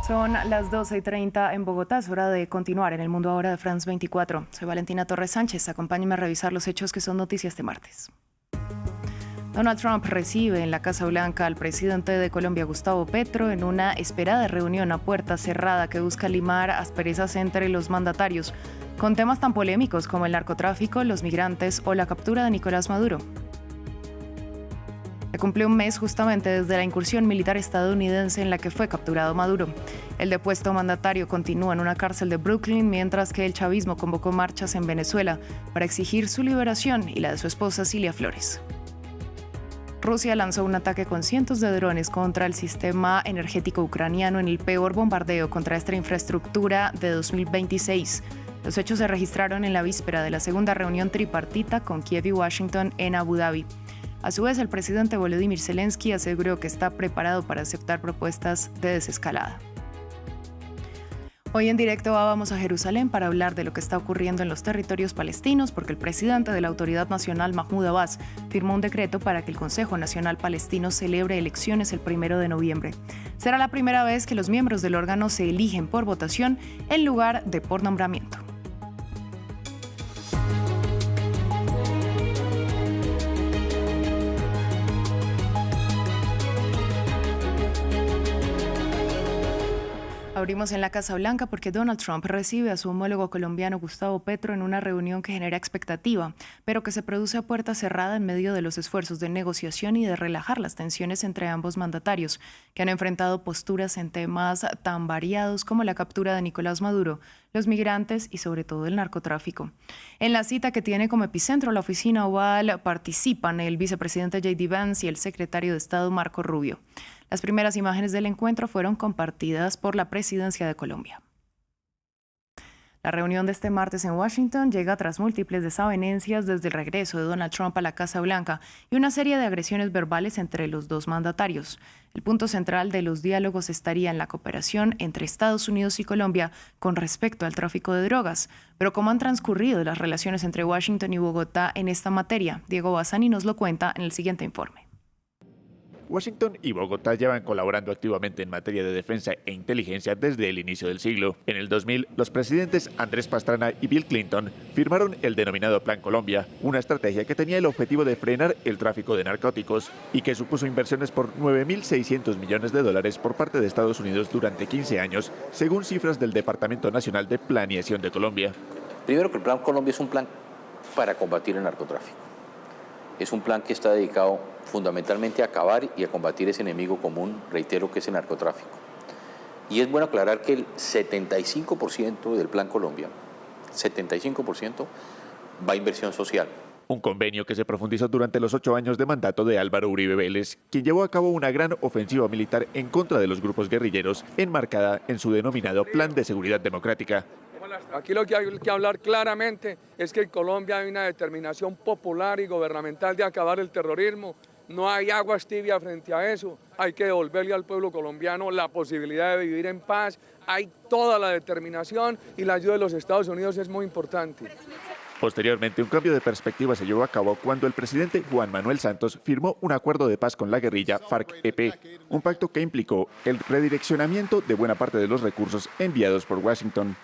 Son las 12:30 en Bogotá, es hora de continuar en el Mundo Ahora de France 24. Soy Valentina Torres Sánchez, acompáñenme a revisar los hechos que son noticias este martes. Donald Trump recibe en la Casa Blanca al presidente de Colombia, Gustavo Petro, en una esperada reunión a puerta cerrada que busca limar asperezas entre los mandatarios, con temas tan polémicos como el narcotráfico, los migrantes o la captura de Nicolás Maduro. Se cumple un mes justamente desde la incursión militar estadounidense en la que fue capturado Maduro. El depuesto mandatario continúa en una cárcel de Brooklyn, mientras que el chavismo convocó marchas en Venezuela para exigir su liberación y la de su esposa Cilia Flores. Rusia lanzó un ataque con cientos de drones contra el sistema energético ucraniano en el peor bombardeo contra esta infraestructura de 2026. Los hechos se registraron en la víspera de la segunda reunión tripartita con Kiev y Washington en Abu Dhabi. A su vez, el presidente Volodymyr Zelensky aseguró que está preparado para aceptar propuestas de desescalada. Hoy en directo vamos a Jerusalén para hablar de lo que está ocurriendo en los territorios palestinos, porque el presidente de la Autoridad Nacional, Mahmoud Abbas, firmó un decreto para que el Consejo Nacional Palestino celebre elecciones el 1 de noviembre. Será la primera vez que los miembros del órgano se eligen por votación en lugar de por nombramiento. Abrimos en la Casa Blanca porque Donald Trump recibe a su homólogo colombiano Gustavo Petro en una reunión que genera expectativa, pero que se produce a puerta cerrada en medio de los esfuerzos de negociación y de relajar las tensiones entre ambos mandatarios, que han enfrentado posturas en temas tan variados como la captura de Nicolás Maduro, los migrantes y sobre todo el narcotráfico. En la cita, que tiene como epicentro la oficina Oval, participan el vicepresidente J.D. Vance y el secretario de Estado Marco Rubio. Las primeras imágenes del encuentro fueron compartidas por la Presidencia de Colombia. La reunión de este martes en Washington llega tras múltiples desavenencias desde el regreso de Donald Trump a la Casa Blanca y una serie de agresiones verbales entre los dos mandatarios. El punto central de los diálogos estaría en la cooperación entre Estados Unidos y Colombia con respecto al tráfico de drogas. Pero ¿cómo han transcurrido las relaciones entre Washington y Bogotá en esta materia? Diego Bassani nos lo cuenta en el siguiente informe. Washington y Bogotá llevan colaborando activamente en materia de defensa e inteligencia desde el inicio del siglo. En el 2000, los presidentes Andrés Pastrana y Bill Clinton firmaron el denominado Plan Colombia, una estrategia que tenía el objetivo de frenar el tráfico de narcóticos y que supuso inversiones por $9.600 millones por parte de Estados Unidos durante 15 años, según cifras del Departamento Nacional de Planeación de Colombia. Primero, que el Plan Colombia es un plan para combatir el narcotráfico. Es un plan que está dedicado fundamentalmente a acabar y a combatir ese enemigo común, reitero, que es el narcotráfico. Y es bueno aclarar que el 75% del Plan Colombia, 75% va a inversión social. Un convenio que se profundizó durante los 8 años de mandato de Álvaro Uribe Vélez, quien llevó a cabo una gran ofensiva militar en contra de los grupos guerrilleros, enmarcada en su denominado Plan de Seguridad Democrática. Aquí lo que hay que hablar claramente es que en Colombia hay una determinación popular y gubernamental de acabar el terrorismo. No hay aguas tibias frente a eso. Hay que devolverle al pueblo colombiano la posibilidad de vivir en paz. Hay toda la determinación y la ayuda de los Estados Unidos es muy importante. Posteriormente, un cambio de perspectiva se llevó a cabo cuando el presidente Juan Manuel Santos firmó un acuerdo de paz con la guerrilla FARC-EP, un pacto que implicó el redireccionamiento de buena parte de los recursos enviados por Washington.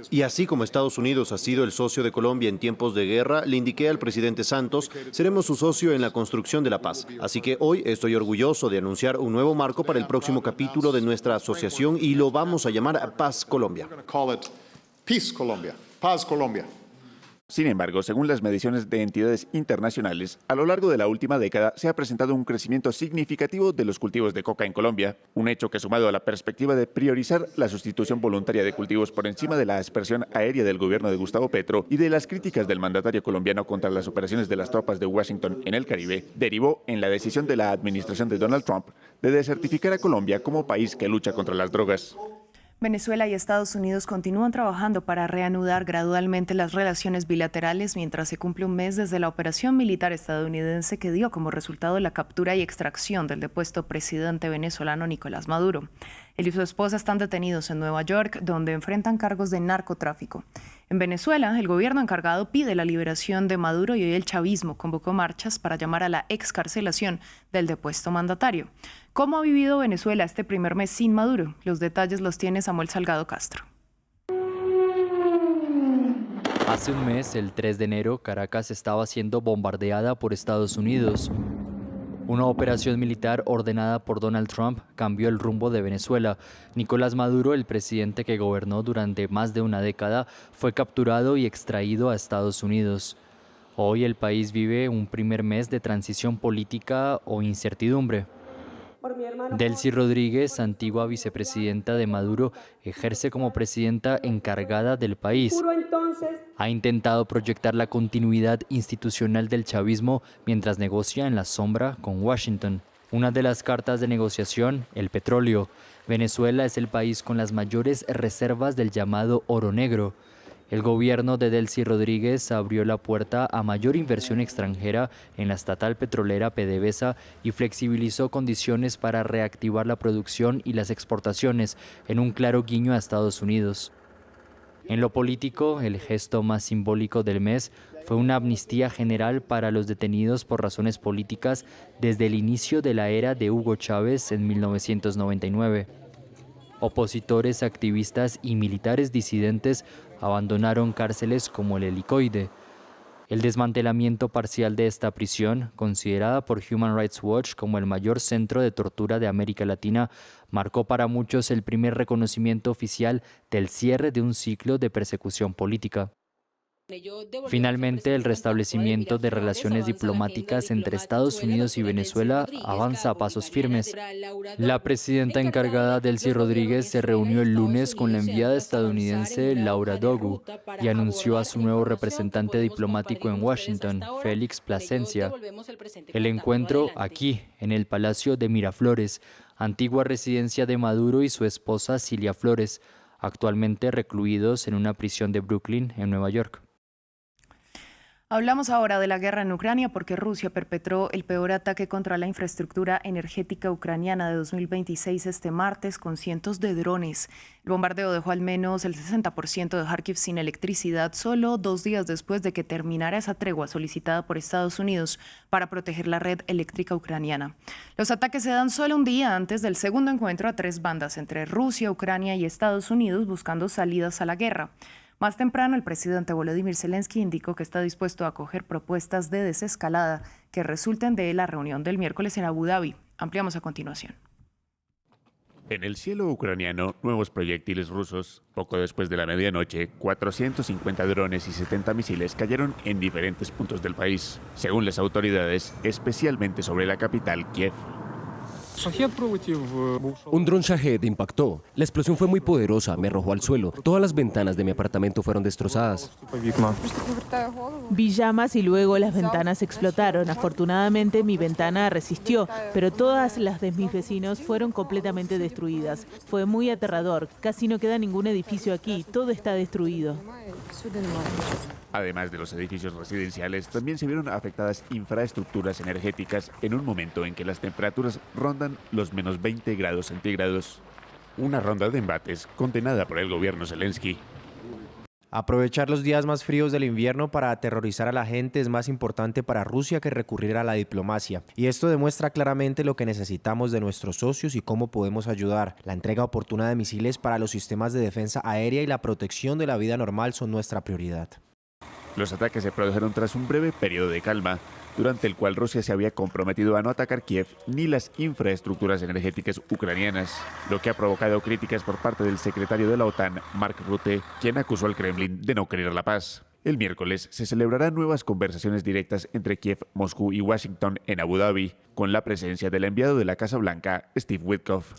Y así como Estados Unidos ha sido el socio de Colombia en tiempos de guerra, le indiqué al presidente Santos, seremos su socio en la construcción de la paz. Así que hoy estoy orgulloso de anunciar un nuevo marco para el próximo capítulo de nuestra asociación y lo vamos a llamar Paz Colombia. Peace Colombia, Paz Colombia. Sin embargo, según las mediciones de entidades internacionales, a lo largo de la última década se ha presentado un crecimiento significativo de los cultivos de coca en Colombia, un hecho que, sumado a la perspectiva de priorizar la sustitución voluntaria de cultivos por encima de la aspersión aérea del gobierno de Gustavo Petro y de las críticas del mandatario colombiano contra las operaciones de las tropas de Washington en el Caribe, derivó en la decisión de la administración de Donald Trump de desertificar a Colombia como país que lucha contra las drogas. Venezuela y Estados Unidos continúan trabajando para reanudar gradualmente las relaciones bilaterales mientras se cumple un mes desde la operación militar estadounidense que dio como resultado la captura y extracción del depuesto presidente venezolano Nicolás Maduro. Él y su esposa están detenidos en Nueva York, donde enfrentan cargos de narcotráfico. En Venezuela, el gobierno encargado pide la liberación de Maduro y hoy el chavismo convocó marchas para llamar a la excarcelación del depuesto mandatario. ¿Cómo ha vivido Venezuela este primer mes sin Maduro? Los detalles los tiene Samuel Salgado Castro. Hace un mes, el 3 de enero, Caracas estaba siendo bombardeada por Estados Unidos. Una operación militar ordenada por Donald Trump cambió el rumbo de Venezuela. Nicolás Maduro, el presidente que gobernó durante más de una década, fue capturado y extraído a Estados Unidos. Hoy el país vive un primer mes de transición política o incertidumbre. Delcy Rodríguez, antigua vicepresidenta de Maduro, ejerce como presidenta encargada del país. Ha intentado proyectar la continuidad institucional del chavismo mientras negocia en la sombra con Washington. Una de las cartas de negociación, el petróleo. Venezuela es el país con las mayores reservas del llamado oro negro. El gobierno de Delcy Rodríguez abrió la puerta a mayor inversión extranjera en la estatal petrolera PDVSA y flexibilizó condiciones para reactivar la producción y las exportaciones, en un claro guiño a Estados Unidos. En lo político, el gesto más simbólico del mes fue una amnistía general para los detenidos por razones políticas desde el inicio de la era de Hugo Chávez en 1999. Opositores, activistas y militares disidentes abandonaron cárceles como el Helicoide. El desmantelamiento parcial de esta prisión, considerada por Human Rights Watch como el mayor centro de tortura de América Latina, marcó para muchos el primer reconocimiento oficial del cierre de un ciclo de persecución política. Finalmente, el restablecimiento de relaciones diplomáticas entre Estados Unidos y Venezuela avanza a pasos firmes. La presidenta encargada Delcy Rodríguez se reunió el lunes con la enviada estadounidense Laura Dogu y anunció a su nuevo representante diplomático en Washington, Félix Plasencia. El encuentro aquí, en el Palacio de Miraflores, antigua residencia de Maduro y su esposa Cilia Flores, actualmente recluidos en una prisión de Brooklyn, en Nueva York. Hablamos ahora de la guerra en Ucrania porque Rusia perpetró el peor ataque contra la infraestructura energética ucraniana de 2026 este martes con cientos de drones. El bombardeo dejó al menos el 60% de Kharkiv sin electricidad solo 2 días después de que terminara esa tregua solicitada por Estados Unidos para proteger la red eléctrica ucraniana. Los ataques se dan solo un día antes del segundo encuentro a 3 bandas entre Rusia, Ucrania y Estados Unidos buscando salidas a la guerra. Más temprano, el presidente Volodymyr Zelensky indicó que está dispuesto a acoger propuestas de desescalada que resulten de la reunión del miércoles en Abu Dhabi. Ampliamos a continuación. En el cielo ucraniano, nuevos proyectiles rusos. Poco después de la medianoche, 450 drones y 70 misiles cayeron en diferentes puntos del país, según las autoridades, especialmente sobre la capital, Kiev. Un dron Shahed impactó. La explosión fue muy poderosa, me arrojó al suelo. Todas las ventanas de mi apartamento fueron destrozadas. Vi llamas y luego las ventanas explotaron. Afortunadamente mi ventana resistió, pero todas las de mis vecinos fueron completamente destruidas. Fue muy aterrador. Casi no queda ningún edificio aquí. Todo está destruido. Además de los edificios residenciales, también se vieron afectadas infraestructuras energéticas en un momento en que las temperaturas rondan los menos 20 grados centígrados. Una ronda de embates condenada por el gobierno Zelensky. Aprovechar los días más fríos del invierno para aterrorizar a la gente es más importante para Rusia que recurrir a la diplomacia. Y esto demuestra claramente lo que necesitamos de nuestros socios y cómo podemos ayudar. La entrega oportuna de misiles para los sistemas de defensa aérea y la protección de la vida normal son nuestra prioridad. Los ataques se produjeron tras un breve periodo de calma, durante el cual Rusia se había comprometido a no atacar Kiev ni las infraestructuras energéticas ucranianas, lo que ha provocado críticas por parte del secretario de la OTAN, Mark Rutte, quien acusó al Kremlin de no querer la paz. El miércoles se celebrarán nuevas conversaciones directas entre Kiev, Moscú y Washington en Abu Dhabi, con la presencia del enviado de la Casa Blanca, Steve Witkoff.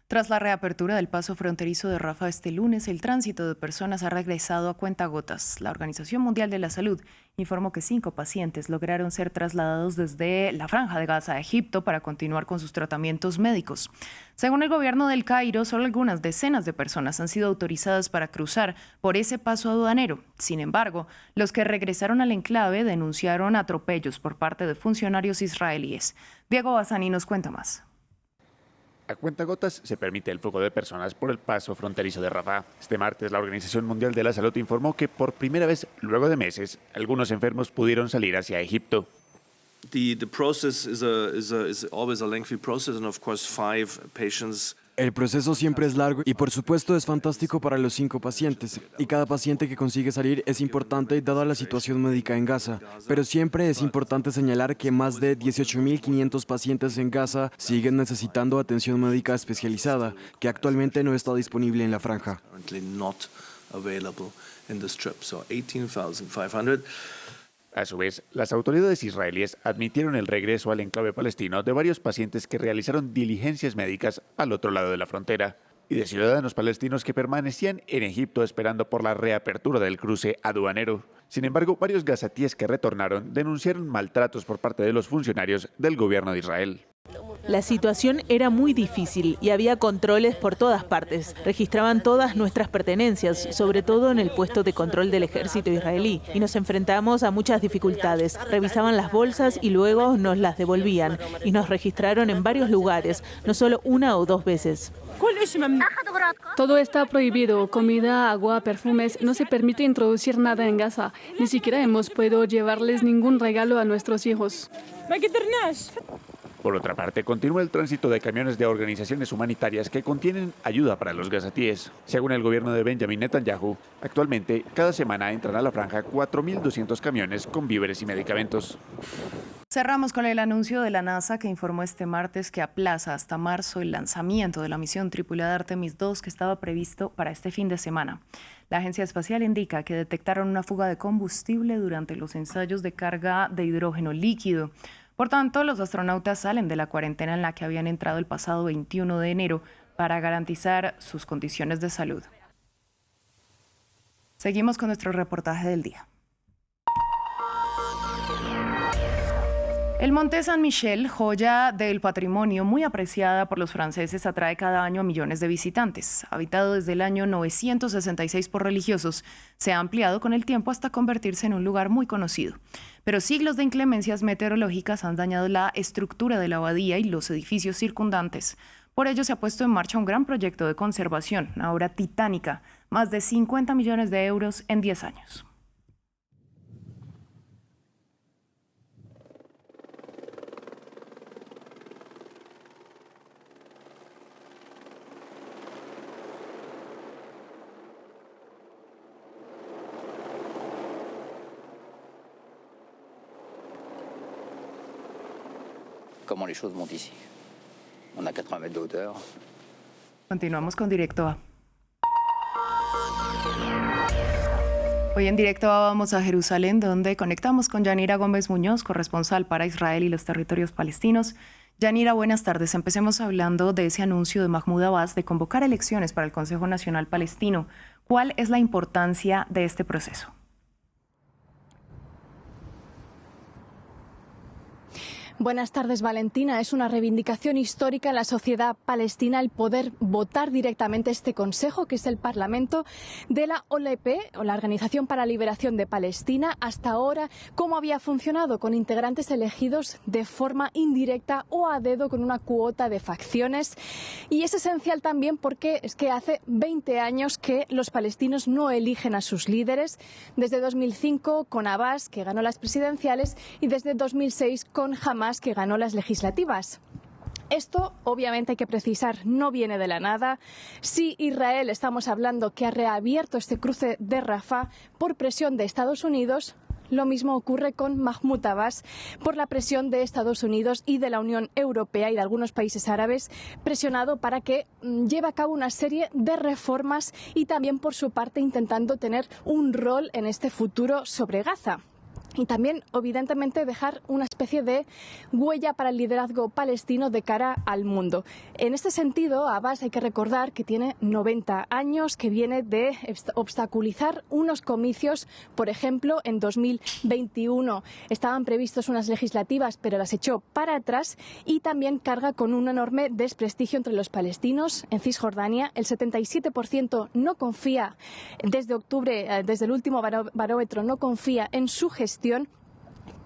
Tras la reapertura del paso fronterizo de Rafah este lunes, el tránsito de personas ha regresado a cuentagotas. La Organización Mundial de la Salud informó que 5 pacientes lograron ser trasladados desde la Franja de Gaza a Egipto para continuar con sus tratamientos médicos. Según el gobierno del Cairo, solo algunas decenas de personas han sido autorizadas para cruzar por ese paso aduanero. Sin embargo, los que regresaron al enclave denunciaron atropellos por parte de funcionarios israelíes. Diego Bassani nos cuenta más. a cuentagotas se permite el flujo de personas por el paso fronterizo de Rafah. Este martes, la Organización Mundial de la Salud informó que por primera vez, luego de meses, algunos enfermos pudieron salir hacia Egipto. The process is always a lengthy process, and of course 5 patients. El proceso siempre es largo y por supuesto es fantástico para los 5 pacientes, y cada paciente que consigue salir es importante dada la situación médica en Gaza, pero siempre es importante señalar que más de 18.500 pacientes en Gaza siguen necesitando atención médica especializada, que actualmente no está disponible en la franja. A su vez, las autoridades israelíes admitieron el regreso al enclave palestino de varios pacientes que realizaron diligencias médicas al otro lado de la frontera y de ciudadanos palestinos que permanecían en Egipto esperando por la reapertura del cruce aduanero. Sin embargo, varios gazatíes que retornaron denunciaron maltratos por parte de los funcionarios del gobierno de Israel. La situación era muy difícil y había controles por todas partes. Registraban todas nuestras pertenencias, sobre todo en el puesto de control del ejército israelí, y nos enfrentamos a muchas dificultades. Revisaban las bolsas y luego nos las devolvían, y nos registraron en varios lugares, no solo 1 o 2 veces. Todo está prohibido, comida, agua, perfumes, no se permite introducir nada en Gaza. Ni siquiera hemos podido llevarles ningún regalo a nuestros hijos. Por otra parte, continúa el tránsito de camiones de organizaciones humanitarias que contienen ayuda para los gazatíes. Según el gobierno de Benjamin Netanyahu, actualmente cada semana entran a la franja 4.200 camiones con víveres y medicamentos. Cerramos con el anuncio de la NASA que informó este martes que aplaza hasta marzo el lanzamiento de la misión tripulada Artemis II que estaba previsto para este fin de semana. La agencia espacial indica que detectaron una fuga de combustible durante los ensayos de carga de hidrógeno líquido. Por tanto, los astronautas salen de la cuarentena en la que habían entrado el pasado 21 de enero para garantizar sus condiciones de salud. Seguimos con nuestro reportaje del día. El Monte Saint-Michel, joya del patrimonio muy apreciada por los franceses, atrae cada año a millones de visitantes. Habitado desde el año 966 por religiosos, se ha ampliado con el tiempo hasta convertirse en un lugar muy conocido. Pero siglos de inclemencias meteorológicas han dañado la estructura de la abadía y los edificios circundantes. Por ello se ha puesto en marcha un gran proyecto de conservación, una obra titánica, más de 50 millones de euros en 10 años. Comment les choses montent ici. On a 80 mètres de hauteur. Continuamos con Directo A. Hoy en Directo A vamos a Jerusalén, donde conectamos con Yanira Gómez Muñoz, corresponsal para Israel y los territorios palestinos. Yanira, buenas tardes. Empecemos hablando de ese anuncio de Mahmoud Abbas de convocar elecciones para el Consejo Nacional Palestino. ¿Cuál es la importancia de este proceso? Buenas tardes, Valentina. Es una reivindicación histórica en la sociedad palestina el poder votar directamente este Consejo, que es el Parlamento de la OLP, o la Organización para la Liberación de Palestina. Hasta ahora, ¿cómo había funcionado? Con integrantes elegidos de forma indirecta o a dedo con una cuota de facciones. Y es esencial también porque es que hace 20 años que los palestinos no eligen a sus líderes. Desde 2005 con Abbas, que ganó las presidenciales, y desde 2006 con Hamas, que ganó las legislativas. Esto, obviamente hay que precisar, no viene de la nada. Si Israel, estamos hablando, que ha reabierto este cruce de Rafah por presión de Estados Unidos, lo mismo ocurre con Mahmoud Abbas por la presión de Estados Unidos y de la Unión Europea y de algunos países árabes, presionado para que lleve a cabo una serie de reformas y también por su parte intentando tener un rol en este futuro sobre Gaza. Y también, evidentemente, dejar una especie de huella para el liderazgo palestino de cara al mundo. En este sentido, Abbas hay que recordar que tiene 90 años, que viene de obstaculizar unos comicios. Por ejemplo, en 2021 estaban previstos unas legislativas, pero las echó para atrás, y también carga con un enorme desprestigio entre los palestinos. En Cisjordania, el 77% no confía, desde octubre, desde el último barómetro, no confía en su gestión.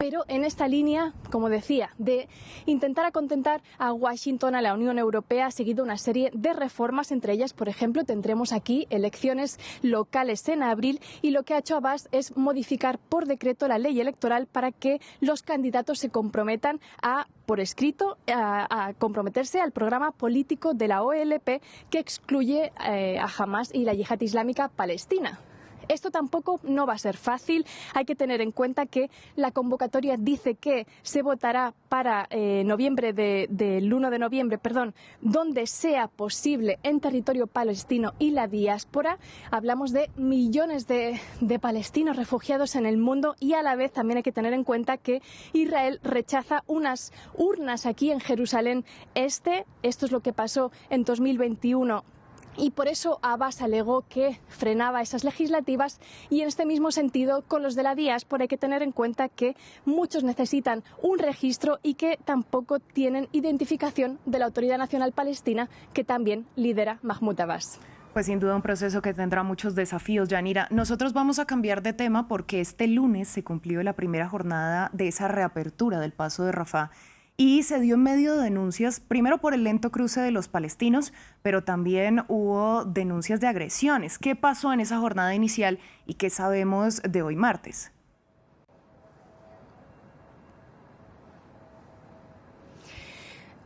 pero en esta línea, como decía, de intentar acontentar a Washington, a la Unión Europea, ha seguido una serie de reformas. Entre ellas, por ejemplo, tendremos aquí elecciones locales en abril, y lo que ha hecho Abbas es modificar por decreto la ley electoral para que los candidatos se comprometan por escrito a comprometerse al programa político de la OLP que excluye a Hamas y la Yihad Islámica Palestina. Esto tampoco no va a ser fácil. Hay que tener en cuenta que la convocatoria dice que se votará para noviembre del 1 de noviembre, donde sea posible en territorio palestino y la diáspora. Hablamos de millones de palestinos refugiados en el mundo, y a la vez también hay que tener en cuenta que Israel rechaza unas urnas aquí en Jerusalén Este. Esto es lo que pasó en 2021. Y por eso Abbas alegó que frenaba esas legislativas, y en este mismo sentido con los de la diáspora hay que tener en cuenta que muchos necesitan un registro y que tampoco tienen identificación de la Autoridad Nacional Palestina, que también lidera Mahmoud Abbas. Pues sin duda un proceso que tendrá muchos desafíos, Yanira. Nosotros vamos a cambiar de tema porque este lunes se cumplió la primera jornada de esa reapertura del paso de Rafah. Y se dio en medio de denuncias, primero por el lento cruce de los palestinos, pero también hubo denuncias de agresiones. ¿Qué pasó en esa jornada inicial y qué sabemos de hoy martes?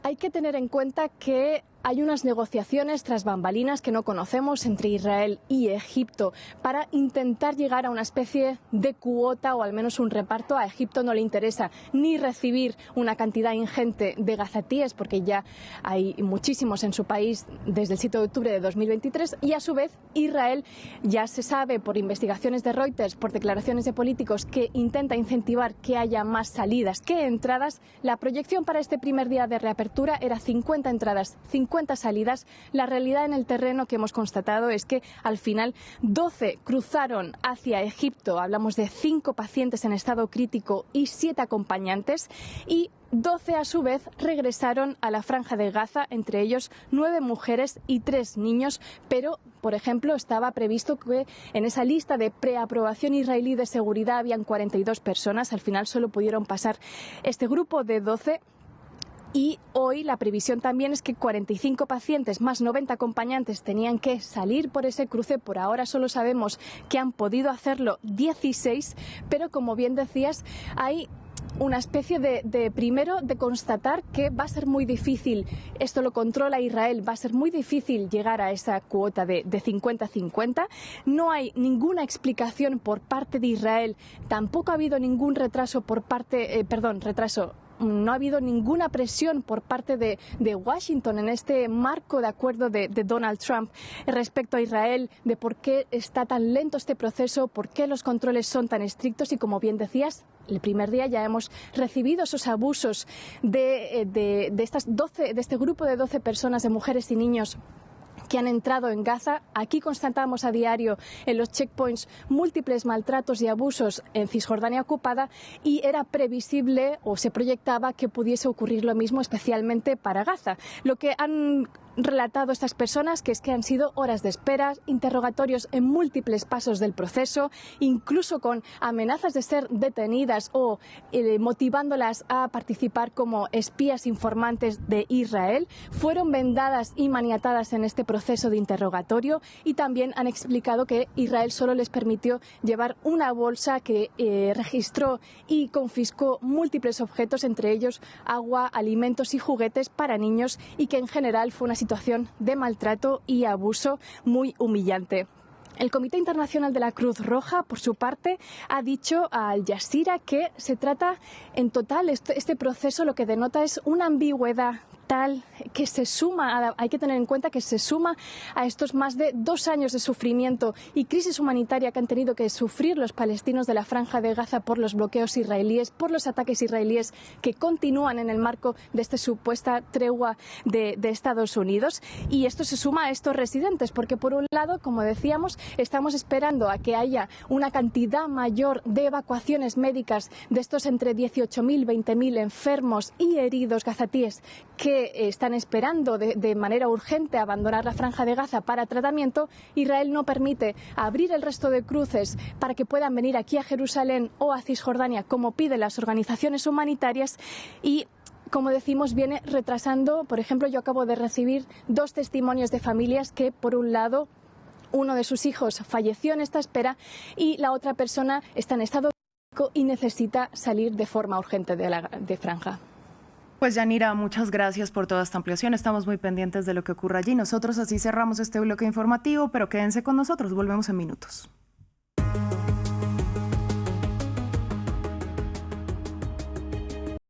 Hay que tener en cuenta que hay unas negociaciones tras bambalinas que no conocemos entre Israel y Egipto para intentar llegar a una especie de cuota, o al menos un reparto. A Egipto no le interesa ni recibir una cantidad ingente de gazatíes, porque ya hay muchísimos en su país desde el 7 de octubre de 2023, y a su vez Israel ya se sabe por investigaciones de Reuters, por declaraciones de políticos, que intenta incentivar que haya más salidas que entradas. La proyección para este primer día de reapertura era 50 entradas, 50 salidas. La realidad en el terreno que hemos constatado es que al final 12 cruzaron hacia Egipto. Hablamos de 5 pacientes en estado crítico y 7 acompañantes, y 12 a su vez regresaron a la Franja de Gaza, entre ellos 9 mujeres y 3 niños, pero por ejemplo estaba previsto que en esa lista de preaprobación israelí de seguridad habían 42 personas. Al final solo pudieron pasar este grupo de 12. Y hoy la previsión también es que 45 pacientes más 90 acompañantes tenían que salir por ese cruce. Por ahora solo sabemos que han podido hacerlo 16, pero como bien decías, hay una especie primero de constatar que va a ser muy difícil, esto lo controla Israel, va a ser muy difícil llegar a esa cuota de 50-50. No hay ninguna explicación por parte de Israel, tampoco ha habido ningún retraso no ha habido ninguna presión por parte de Washington en este marco de acuerdo de Donald Trump respecto a Israel, de por qué está tan lento este proceso, por qué los controles son tan estrictos. Y como bien decías, el primer día ya hemos recibido esos abusos de este grupo de 12 personas, de mujeres y niños, que han entrado en Gaza. Aquí constatamos a diario en los checkpoints múltiples maltratos y abusos en Cisjordania ocupada, y era previsible o se proyectaba que pudiese ocurrir lo mismo, especialmente para Gaza. Lo que han relatado estas personas que es que han sido horas de espera, interrogatorios en múltiples pasos del proceso, incluso con amenazas de ser detenidas o motivándolas a participar como espías informantes de Israel. Fueron vendadas y maniatadas en este proceso de interrogatorio, y también han explicado que Israel solo les permitió llevar una bolsa que registró y confiscó múltiples objetos, entre ellos agua, alimentos y juguetes para niños, y que en general fue una situación de maltrato y abuso muy humillante. El Comité Internacional de la Cruz Roja, por su parte, ha dicho a Al Jazeera que se trata, en total, este proceso lo que denota es una ambigüedad tal que se suma, hay que tener en cuenta que se suma a estos más de 2 años de sufrimiento y crisis humanitaria que han tenido que sufrir los palestinos de la Franja de Gaza por los bloqueos israelíes, por los ataques israelíes que continúan en el marco de esta supuesta tregua de Estados Unidos. Y esto se suma a estos residentes, porque por un lado, como decíamos, estamos esperando a que haya una cantidad mayor de evacuaciones médicas de estos entre 18.000 y 20.000 enfermos y heridos gazatíes que que están esperando de manera urgente abandonar la Franja de Gaza para tratamiento, Israel no permite abrir el resto de cruces para que puedan venir aquí a Jerusalén o a Cisjordania, como piden las organizaciones humanitarias, y como decimos, viene retrasando. Por ejemplo, yo acabo de recibir 2 testimonios de familias que, por un lado, uno de sus hijos falleció en esta espera y la otra persona está en estado crítico y necesita salir de forma urgente de Franja. Pues Yanira, muchas gracias por toda esta ampliación. Estamos muy pendientes de lo que ocurra allí. Nosotros así cerramos este bloque informativo, pero quédense con nosotros. Volvemos en minutos.